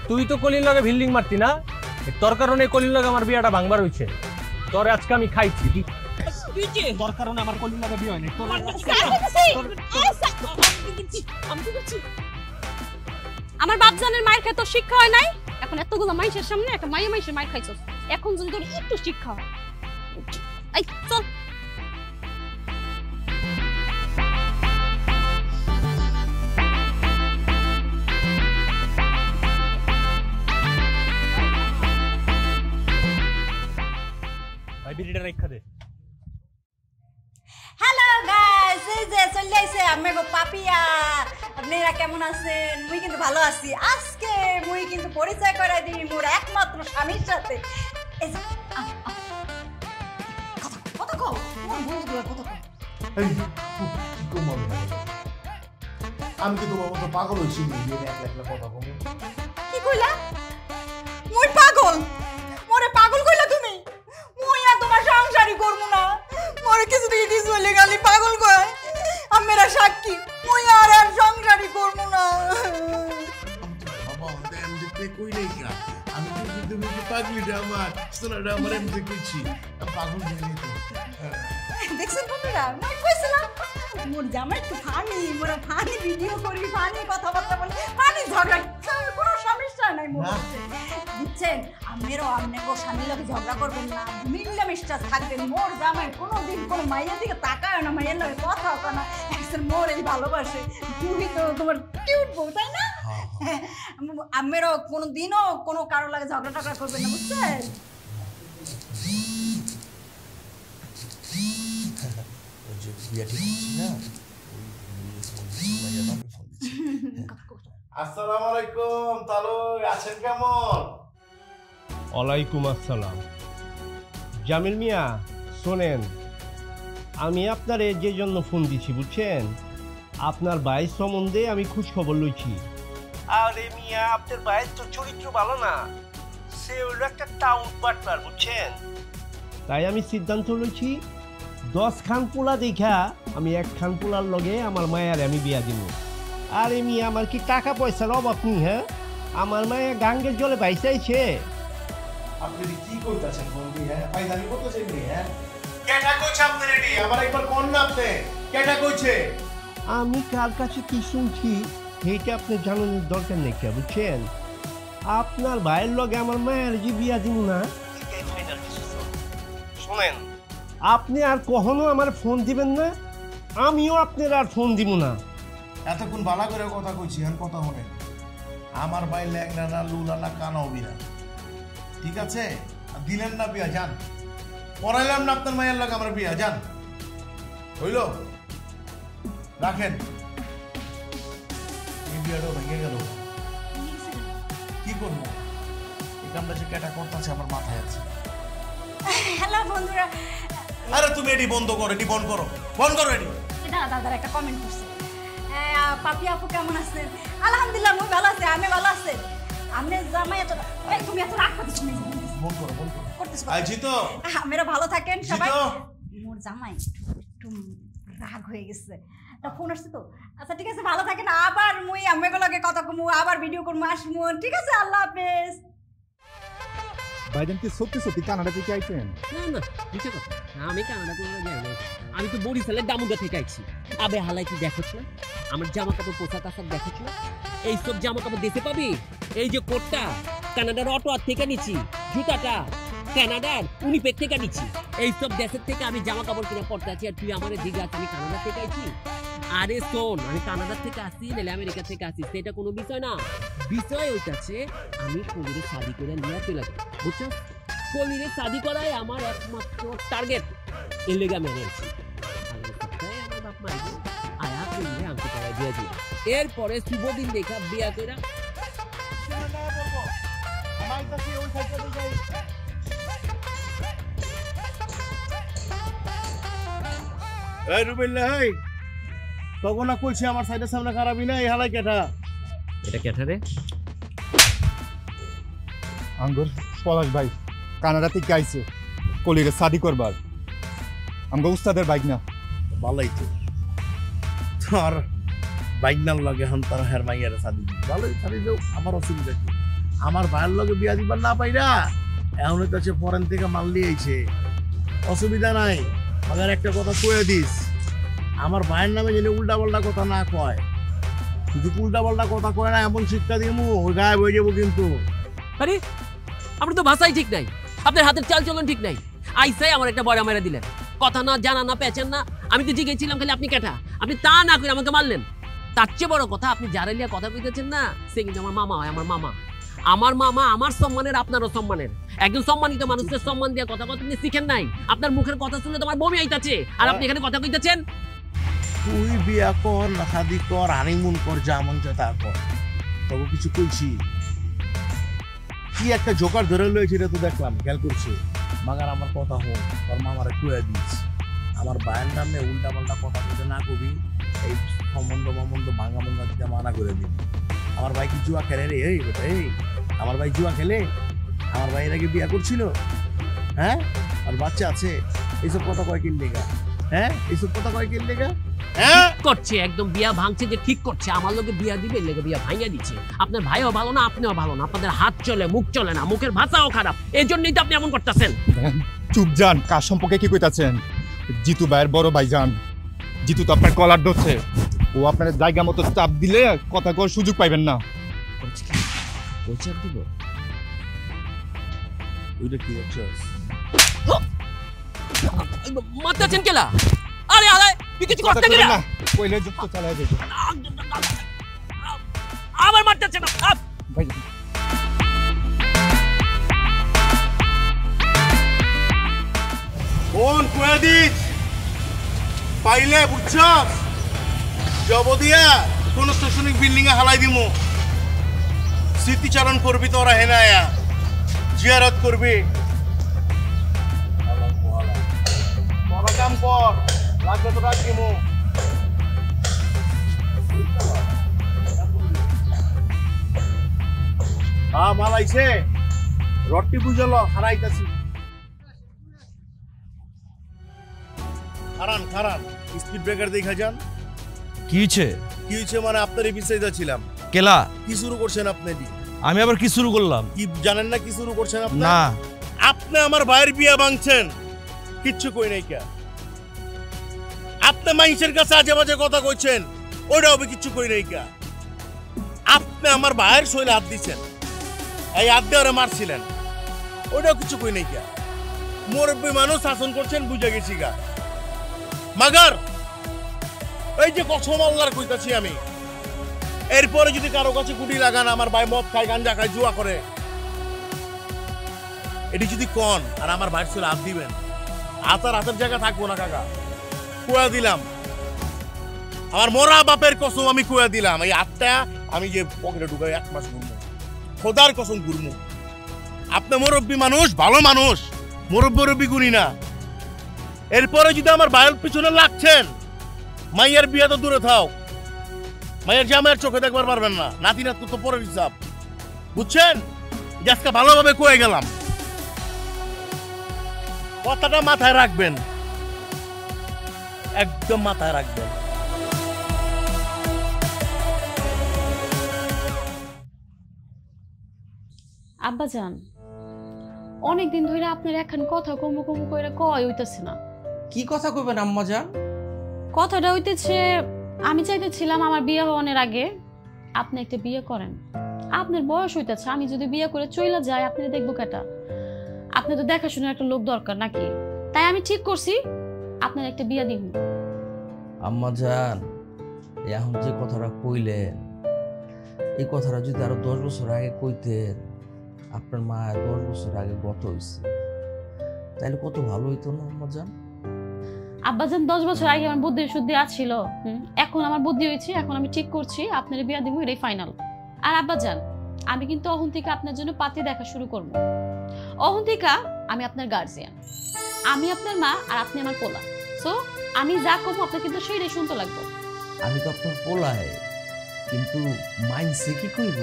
তুই তো কলির লগে বিল্ডিং মারতি না, তোর কারণে কলির লগে আমার বিয়াটা ভাঙবার হইছে। তোর আজকে আমি খাইছি, তোর কারণে আমার কলির লগে বিয়ে হয় না। আমার বাপজানের মায়ের খেয়ে তোর শিক্ষা হয় নাই, এখন এতগুলো মাইশের সামনে একটা মাইয়া মাইশের মায়ের খাইছস, এখন যদি তোর একটু শিক্ষা হয়। এই চল। হ্যালো গাইস, এই যে চলে আইছে আম্মেগো পাপিয়া। আপনারা কেমন আছেন? মুই কিন্তু ভালো আছি। আজকে মুই কিন্তু পরিচয় করাই দিই মোর একমাত্র স্বামীর সাথে। এই যে কত কও মোর বউগুলো কত কও। এই, কি কম আমি কি তোমার মতো পাগল হয়েছি একলা কথা কম? কি কইলা? মুই পাগল? মোরে পাগল কইলা তুমি? মুই আর তোমার সংসারই করব না। মোরে কিছু দিকে কিছু হইলে গালি পাগল কয়। আমেরা সাক্ষী, মুই আর সংসারই করব না। বাবা আমি দেখতে কইলেই কা, আমি তো তুমি কি পাগলিটা আমার সোনাটা আমার এমনি কইছি পাগল হয়ে গেছে। দেখছেন বন্ধুরা, মুই কইছিলাম মোর জামাই একটু ফানি, মোরা ফানি ভিডিও করি, ফানি কথাবার্তা বলি, ফানি ঝগড়া, কোনো সমস্যা নাই মোর। বুঝছেন, আমেরও আমনেগো স্বামীর লগে ঝগড়া করবেন না, মিলামিশা থাকবেন। মোর জামাই কোনোদিন কোনো মাইয়ের দিকে তাকায় না, মাইয়ের লগে কথা হয় না, একজন মোর এই ভালোবাসে। তুমি তো তোমার কিউট বউ, তাই না? আমেরও কোনোদিনও কোনো কারো লাগে ঝগড়া টগড়া করবেন না, বুঝছেন? আসসালামু আলাইকুম, তাহলে আছেন কেমন? ওয়ালাইকুম আসসালাম। জামিল মিয়া শোনেন, আমি আপনারে যে জন্য ফোন দিছি বুঝছেন, আপনার ভাই সম্বন্ধে আমি খোঁজ খবর লইছি। আরে মিয়া, আপনার ভাইয়ের তো চরিত্র ভালো না, সে হলো একটা টাউন পার্টনার বুঝছেন। তাই আমি সিদ্ধান্ত লইছি 10 খান পোলা দেখা আমি 1 খান পোলার লগে আমার মায়ের আমি বিয়া দিব। আরে মিয়া, আমার কি টাকা পয়সার অভাব নেই? হ্যাঁ, আমার মায়ের গাঙ্গের জলে ভাইসাইছে। আপনি কি করতেছেন বন্ধু? হ্যাঁ, ফাইদানি করতেছেন নি? হ্যাঁ, কেটা কইছে আপনার এডি? আমার একবার কোন না আপনি কেটা কইছে? আমি কার কাছে কি শুনছি সেইটা আপনি জানানোর দরকার নেই, কে বুঝছেন। আপনার ভাইয়ের লগে আমার মায়ের যে বিয়া দিব না, শোনেন, আপনি আর কখনো আমার ফোন দিবেন না, আমিও আপনার আর ফোন দিব না। এতক্ষণ বালা করে কথা কইছি, এখন কথা শোনেন। আমার ভাই ল্যাংড়া না, লুলা না, কানা হবি না, ঠিক আছে? দিলেন না বিয়া, যান। পড়াইলাম না আপনার মায়ের লাগে আমার বিয়া, যান। হইল? রাখেন। এই বিয়াটাও ভেঙে গেল। কি করবো? এটা আমরা যে কেটা করতেছে আমার মাথায় আছে। হ্যালো বন্ধুরা। আরে তুমি এটি বন্ধ করো, এটি বন্ধ করো, বন্ধ করো এটি। দাদার একটা কমেন্ট করছে, পাপি আপু কেমন আছেন? আলহামদুলিল্লাহ মুই ভালো আছি, আমি ভালো আছি। আমি জামাই এত তুমি এত রাগ করতেছ না, বন্ধ করো, বন্ধ করো। করতেছ আই জিতো, আপনারা ভালো থাকেন সবাই। জিতো। মোর জামাই একটু রাগ হয়ে গেছে, তা ফোন আসছে তো। আচ্ছা ঠিক আছে, ভালো থাকেন। আবার মুই আম্মেগুলোকে কথা কমু, আবার ভিডিও করবো, আসবো, ঠিক আছে? আল্লাহ হাফেজ। ভাইজান কি সত্যি সত্যি কানাডা থেকে আইছেন? না না, মিছে কথা, আমি কানাডা থেকে যাই না, আমি তো বরিশালের ডামুডা থেকে আইছি। আবে হালাই কি দেখছ না আমার জামা কাপড় পোশাক আশাক দেখছ না? এইসব জামা কাপড় দেশে পাবি? এই যে কোটটা কানাডার অটোয়ার থেকে নিচ্ছি, জুতাটা কানাডার উনিপেক থেকে নিচ্ছি। এইসব দেশের থেকে আমি জামা কাপড় কিনে পড়তে আছি, আর তুই আমার দিকে আছি আমি কানাডা থেকে আইছি। আরে শোন, আমি কানাডা থেকে আসি নাহলে আমেরিকা থেকে আসি, সেটা কোনো বিষয় না। বিষয় ওইটাছে আমি কলিরে শাদি করে নিয়ে চলে যাবো, বুঝছো? কলিরে শাদি করাই আমার একমাত্র টার্গেট। এর লেগে আমি এনেছি আমার বাপ মা আয়া কলিরে আনতে পারা দিয়ে দিই, এরপরে শুভ দিন দেখা বিয়া করে এই রুবেল্লা, এই তখন না কইছি আমার সাইডের সামনে খারাপই না, এই হালাই কেটা? এটা কেটা রে? আঙ্গুর পলাশ ভাই কানাডা থেকে আইছে কলিরে শাদি করবার। আমগো উস্তাদের বাইক না। ভালোই তো, তোর বাইক নাম লাগে হন তার হের মাইয়ারে শাদি দিবি, ভালোই শাদি দেও, আমার অসুবিধা কি? আমার ভাইয়ের লগে বিয়া দিবার না পাইরা এখন কাছে ফরেন থেকে মাল নিয়ে আইছে, অসুবিধা নাই। মগার একটা কথা কয়ে দিস, আমার ভাইয়ের নামে যেন উল্টা পাল্টা কথা না কয়। যদি উল্টা পাল্টা কথা কয় না, এমন শিক্ষা দিমু ওই গায়ে বয়ে যাবো কিন্তু। আরে আপনার তো ভাষাই ঠিক নাই, আপনার হাতের চাল চলন ঠিক নাই। আইসাই আমার একটা বড় মেরে দিলেন, কথা না জানা না পেছেন না। আমি তো জিজ্ঞেসছিলাম খালি আপনি কেটা, আপনি তা না করে আমাকে মারলেন। তার চেয়ে বড় কথা, আপনি যারা লিয়া কথা কইতেছেন না, সে কিন্তু আমার মামা হয়। আমার মামা, আমার মামা, আমার সম্মানের আপনারও সম্মানের। একজন সম্মানিত মানুষের সম্মান দিয়ে কথা কথা আপনি শিখেন নাই। আপনার মুখের কথা শুনলে তোমার বমি আইতাছে, আর আপনি এখানে কথা কইতেছেন। তুই বিয়া কর না শাদি কর, হানিমুন কর, যা মন চায় তা কর, তবু কিছু কইছি। কি একটা জোকার ধরে লয়েছে এটা তো দেখলাম, খেয়াল করছি। মাগার আমার কথা হোক, তোর মামারে কুয়ে দিস, আমার ভাইয়ের নামে উল্টা পাল্টা কথা বলতে না কবি, এই সম্বন্ধ ভাঙা মঙ্গা দিতে মানা করে দিবি। আমার ভাই কি জুয়া খেলে রে? এই বেটা, এই আমার ভাই জুয়া খেলে? আমার ভাইয়ের আগে বিয়া করছিল? হ্যাঁ, আর বাচ্চা আছে? এইসব কথা কয় কিন লেগা? হ্যাঁ, এইসব কথা কয় কিন লেগা? হ্যাঁ করছে একদম বিয়া ভাঙছে, যে ঠিক করছে। আমার লোকে বিয়া দিবে, লেগে বিয়া ভাঙিয়ে দিচ্ছে। আপনার ভাইও ভালো না, আপনিও ভালো না, আপনাদের হাত চলে মুখ চলে না, মুখের ভাষাও খারাপ। এই জন্যই তো আপনি এমন করতেছেন। চুপ যান, কার সম্পর্কে কি কইতাছেন? জিতু ভাইয়ের বড় ভাইজান, জিতু তো আপনার কলার ধরছে। ও আপনার জায়গা মতো চাপ দিলে কথা কর সুযোগ পাইবেন না। দিব ওইটা কি করছস? মারতেছেন কেলা? আরে আরে তুই কিছু করতে গেলা না, কইলে যুক্ত চালায় যাবে। আবার মারতেছেন ভাই ফোন কয়ে দিস, পাইলে বুঝছস? জব দিয়া কোন স্টেশনিক বিল্ডিং এ হালাই দিমু, স্মৃতিচারণ করবি তোরা হেনায়া, জিয়ারত করবি। তোরা কাম কর, লাগবে তো রাখ দিমু। হ্যাঁ মাল আইছে, রডটি বুঝল, হারাইতাছি। খারান খারান, স্পিড ব্রেকার দেখা যান। কি হয়েছে? কি হয়েছে মানে আপনারই বিষয়টা ছিলাম। কেলা? কি শুরু করছেন আপনি? আমি আবার কি শুরু করলাম? কি জানেন না কি শুরু করছেন আপনি? না। আপনি আমার ভাইয়ের বিয়া ভাঙছেন, কিচ্ছু কই নাই কে। আপনি মানুষের কাছে আজে বাজে কথা কইছেন, ওইটাও কিচ্ছু কই নাই কে। আপনি আমার ভাইয়ের শৈলে হাত দিচ্ছেন, এই হাত দিয়ে ওরা মারছিলেন, ওইটাও কিছু কই নাই কে। মুরব্বী মানুষ শাসন করছেন, বুঝে গেছি গা। মাগার এই যে কসম আল্লাহর কইতাছি আমি, এরপরে যদি কারো কাছে গুটি লাগান আমার ভাই মদ খায় গাঞ্জা খায় জুয়া করে এটি যদি কন আর আমার ভাইয়ের ছেলে হাত দিবেন হাতার হাতের জায়গা থাকবো না কাকা কুয়া দিলাম আমার মরা বাপের কসম আমি কুয়া দিলাম এই হাতটা আমি যে পকেটে ঢুকাই 1 মাস ঘুরবো খোদার কসম ঘুরবো আপনি মুরব্বী মানুষ ভালো মানুষ মুরব্বী গুণী না এরপরে যদি আমার ভাইয়ের পিছনে লাগছেন মাইয়ার বিয়ে তো দূরে থাও মায়ের জামাইয়ের চোখে দেখবার পারবেন না নাতি নাতু তো পরের হিসাব বুঝছেন আজকে ভালোভাবে কয়ে গেলাম কথাটা মাথায় রাখবেন একদম মাথায় রাখবেন আব্বাজান অনেকদিন ধরে আপনার এখন কথা কমু কমু কইরা কয় হইতাছে না কি কথা কইবেন আম্মা জান কথাটা হইতেছে আমি চাইতেছিলাম আমার বিয়ে হওয়ার আগে আপনি একটা বিয়ে করেন আপনার বয়স হইতেছে আমি যদি বিয়ে করে চইলা যাই আপনি দেখবো কেটা আপনি তো দেখাশোনার একটা লোক দরকার নাকি তাই আমি ঠিক করছি আপনার একটা বিয়ে দিব আম্মা জান এখন যে কথাটা কইলেন এই কথাটা যদি আরো 10 বছর আগে কইতেন আপনার মা 10 বছর আগে গত হইছে তাইলে কত ভালো হইতো না আম্মা জান আব্বাজান 10 বছর আগে আমার বুদ্ধি শুদ্ধি আছিল এখন আমার বুদ্ধি হয়েছে এখন আমি ঠিক করছি আপনার বিয়ে দিব এটাই ফাইনাল আর আব্বাজান আমি কিন্তু অহন থেকে আপনার জন্য পাতি দেখা শুরু করব অহন থেকে আমি আপনার গার্জিয়ান আমি আপনার মা আর আপনি আমার পোলা সো আমি যা কম আপনার কিন্তু সেইটাই শুনতে লাগবে আমি তো আপনার পোলাই কিন্তু মাইন্ডসে কি কইব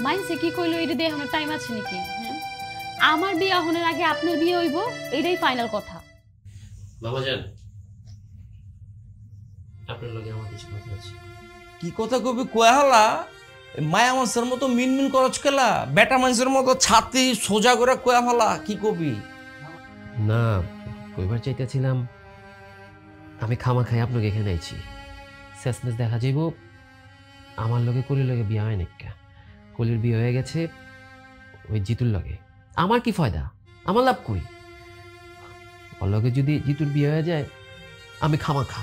মাইন্ডসে কি কইলো এটা দিয়ে এখনো টাইম আছে নাকি আমার বিয়ে হওয়ার আগে আপনার বিয়ে হইব এটাই ফাইনাল কথা বাবাজান আপনার লগে আমার কিছু কথা আছে কি কথা কবি কয়া হলা মায়া মানুষের মতো মিনমিন করছ খেলা বেটা মানুষের মতো ছাতি সোজা করে কয়া ফেলা কি কবি না কইবার চাইতেছিলাম আমি খামা খাই আপনাকে এখানে আইছি শেষমেশ দেখা যাইব আমার লগে কলির লগে বিয়ে হয় নাকি কলির বিয়ে হয়ে গেছে ওই জিতুর লগে আমার কি ফায়দা আমার লাভ কই ওর লগে যদি জিতুর বিয়ে হয়ে যায় আমি খামা খা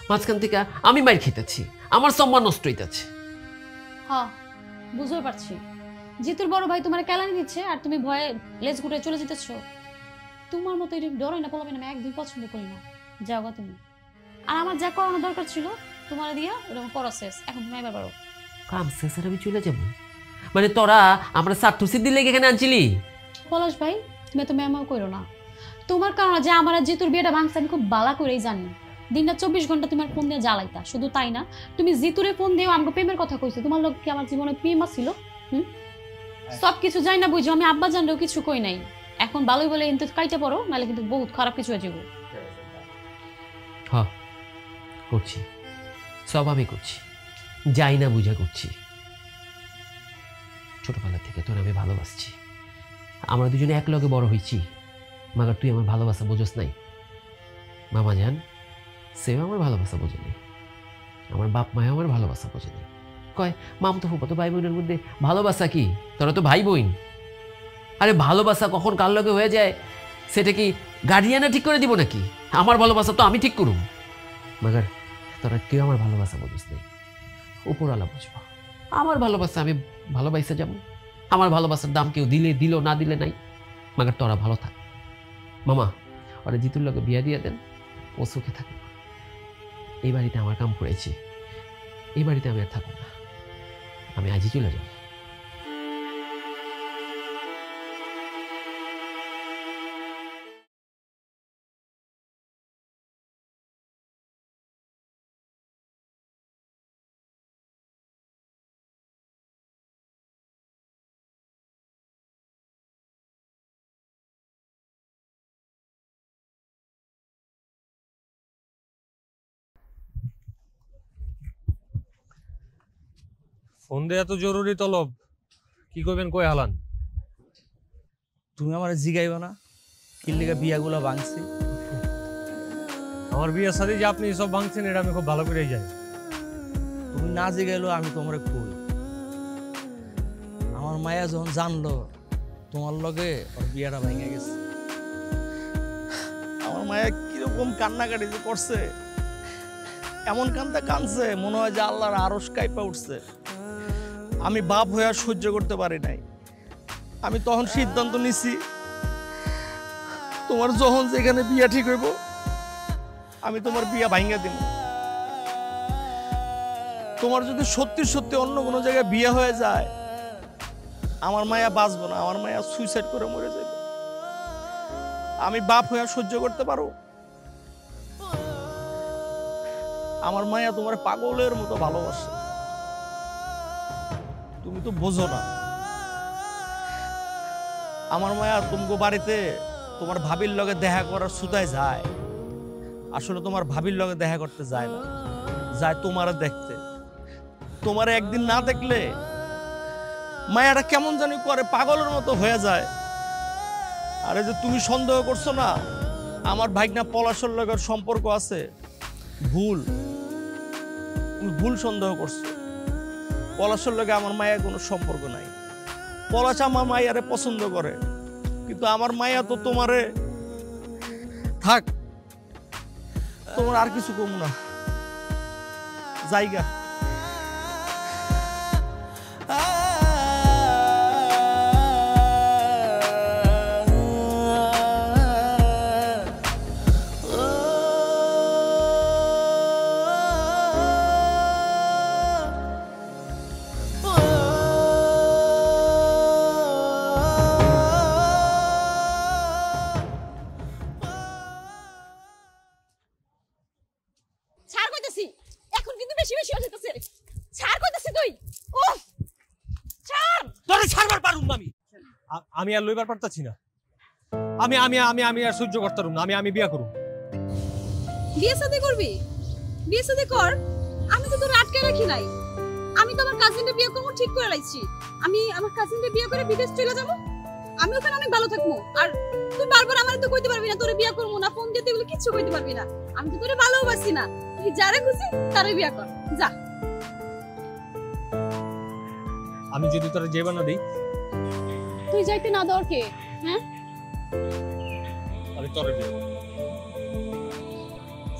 মাঝখান থেকে আমি মার খেতেছি আমার সম্মান নষ্ট হইতেছে হ্যাঁ বুঝতে পারছি জিতুর বড় ভাই তোমার কেলানি দিচ্ছে আর তুমি ভয়ে লেজ গুটে চলে যেতেছো তোমার মতো এটা ডরই না বলবে না আমি একদম পছন্দ করি না যাও গা তুমি আর আমার যা করানো দরকার ছিল তোমার দিয়া ওরকম করা শেষ এখন তুমি এবার পারো কাম শেষ আর আমি চলে যাবো মানে তোরা আমরা স্বার্থ সিদ্ধি লেগে এখানে আনছিলি পলাশ ভাই তুমি তো ম্যামাও করো না তোমার কারণে যে আমার আর জিতুর বিয়েটা ভাঙছে আমি খুব বালা করেই জানি দিনটা 24 ঘন্টা তোমার ফোন দিয়ে জ্বালাইতা শুধু তাই না তুমি জিতুরে ফোন দিয়েও আমাকে প্রেমের কথা কইছো তোমার লোক কি আমার জীবনে প্রেম ছিল সব কিছু যাই না বুঝো আমি আব্বা জানলেও কিছু কই নাই এখন ভালোই বলে কিন্তু কাইটা পড়ো নাহলে কিন্তু বহুত খারাপ কিছু হয়ে যাবে হ্যাঁ করছি সব আমি করছি যাই না বুঝা করছি ছোটবেলা থেকে তোর আমি ভালোবাসছি আমরা দুজনে এক লগে বড় হয়েছি মাগার তুই আমার ভালোবাসা বোঝস নাই মামা জান সেও আমার ভালোবাসা বোঝেনি আমার বাপ মায় আমার ভালোবাসা বোঝেনি কয় মাম তো ফুপা তো ভাই বোনের মধ্যে ভালোবাসা কি তোরা তো ভাই বোন আরে ভালোবাসা কখন কার লগে হয়ে যায় সেটা কি গার্ডিয়ানা ঠিক করে দিব নাকি আমার ভালোবাসা তো আমি ঠিক করুম মাগার তোরা কেউ আমার ভালোবাসা বোঝস নাই উপরওয়ালা বুঝবো আমার ভালোবাসা আমি ভালোবাসা যাব আমার ভালোবাসার দাম কেউ দিলে দিল না দিলে নাই মাগার তোরা ভালো থাক মামা ওরা জিতুর লোকে বিয়ে দিয়ে দেন ও সুখে থাকুক এই বাড়িতে আমার কাম করেছি এই বাড়িতে আমি আর থাকুক না আমি আজই চলে যাব ফোন দেয়া তো জরুরি তলব কি করবেন কই হালান তুমি আমার জিগাইবা না কিল্লিগা বিয়াগুলো ভাঙছি আমার বিয়ের সাথে যে আপনি সব ভাঙছেন এটা আমি খুব ভালো করেই জানি তুমি না জিগাইলো আমি তোমার কই আমার মায়া যখন জানলো তোমার লগে ওর বিয়াটা ভেঙে গেছে আমার মায়া কিরকম কান্নাকাটি যে করছে এমন কান্দা কাঁদছে মনে হয় যে আল্লাহর আরশ কাইপা উঠছে। আমি বাপ হয়ে আর সহ্য করতে পারি নাই। আমি তখন সিদ্ধান্ত নিছি, তোমার যখন যেখানে বিয়া ঠিক হইব আমি তোমার বিয়া ভাঙ্গা দিব। তোমার যদি সত্যি সত্যি অন্য কোনো জায়গায় বিয়ে হয়ে যায়, আমার মায়া বাঁচবো না, আমার মায়া সুইসাইড করে মরে যাবে। আমি বাপ হয়ে সহ্য করতে পারো? আমার মায়া তোমার পাগলের মতো ভালোবাসে, তুমি তো বোঝো না। আমার মায়া তোমাকে বাড়িতে তোমার ভাবির লগে দেখা করার সুতায় যায়, আসলে তোমার ভাবির লগে দেখা করতে যায় না, যায় তোমারে দেখতে। তোমারে একদিন না দেখলে মায়াটা কেমন জানি করে, পাগলের মতো হয়ে যায়। আরে যে তুমি সন্দেহ করছো না আমার ভাইগনা পলাশের লগের সম্পর্ক আছে, ভুল, তুমি ভুল সন্দেহ করছো। পলাশের লগে আমার মায়ের কোনো সম্পর্ক নাই। পলাশ আমার মায়ারে পছন্দ করে, কিন্তু আমার মায়া তো তোমারে, থাক তোমার আর কিছু কম না, জায়গা। ছাড় কইতাছি, এখন কিন্তু বেশি বেশি হয়ে যাইতাছে। ছাড় কইতাছি তুই, উফ ছাড়। তোরে ছাড়বার পারুম না আমি আর লইবার পারতাছি না। আমি আমি আমি আমি আর সহ্য করতে পারুম না। আমি বিয়া করুম। বিয়ে শাদী করবি? বিয়ে শাদী কর, আমি তো তোর আটকে রাখি নাই। আমি তো আমার কাজিনকে বিয়ে করবো ঠিক করে লাইছি। আমি আমার কাজিনকে বিয়ে করে বিদেশ চলে যাবো, আমি ওখানে অনেক ভালো থাকবো। আর তুই বারবার আমার তো কইতে পারবি না তোরে বিয়ে করবো না, ফোন দিতে এগুলো কিচ্ছু কইতে পারবি না। আমি তো তোরে ভালোবাসি না, তুই যারে খুশি তারে বিয়ে কর, যা। আমি যদি তোরে যেবা না দেই, তুই যাইতে না দর কে? হ্যাঁ, আমি তোরে বিয়ে করব।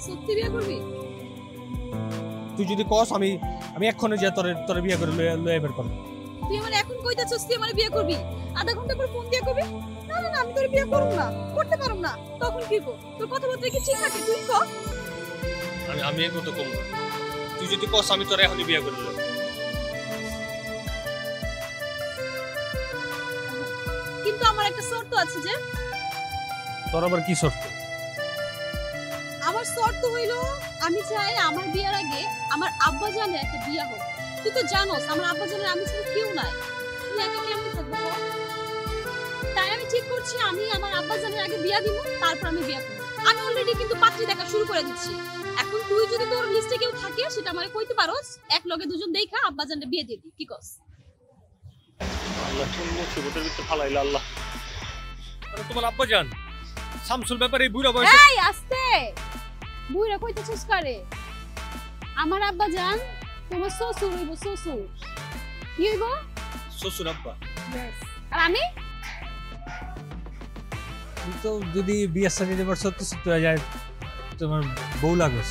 সত্যি বিয়ে করবি? তুই যদি কস আমি এক্ষণে যে তোরে বিয়ে করে লয়ে বের করব। তুই আমার এখন কইতাছস তুই আমার বিয়ে করবি, আধা ঘন্টা পর ফোন দিয়ে কবি না না না আমি তোর বিয়ে করব না, করতে পারব না, তখন কি করব? তোর কথাবার্তা কি ঠিক থাকে? তুই কর। আমি এই কথা কম না। তুই যদি কস আমি তোরে এখনই বিয়ে করে লব। কিন্তু আমার একটা শর্ত আছে। যে তোর আবার কি শর্ত? আমার শর্ত হইল আমি চাই আমার বিয়ের আগে আমার আব্বা জানে একটা বিয়ে হোক। তুই তো জানোস আমার আব্বা জানে আমি ছাড়া কেউ নাই, তুই একা কেমনে থাকবো? তাই আমি ঠিক করছি আমি আমার আব্বা জানের আগে বিয়ে দিব, তারপর আমি বিয়ে করব। আমি অলরেডি কিন্তু পাত্রী দেখা শুরু করে দিচ্ছি। এখন তুই যদি তোর লিস্টে কেউ থাকে সেটা আমারে কইতে পারোস, এক লগে দুজন দেখা আব্বা জানরে বিয়ে দিয়ে দি, কি কস? আল্লাহ কোন মুসিবতের ভিতরে ফালাইলা আল্লাহ। আরে তোমার আব্বা জান শামসুল ব্যাপারে বুড়া বয়সে। এই আস্তে, বুইরা কইতেছস কারে? আমার আব্বা জান তোমার শ্বশুর হইব, শ্বশুর। কি হইব? শ্বশুর আব্বা। আর আমি তো যদি বিয়ে শাদী দেবার সত্যি সত্যি হয়ে যায় তোমার বউ লাগবে।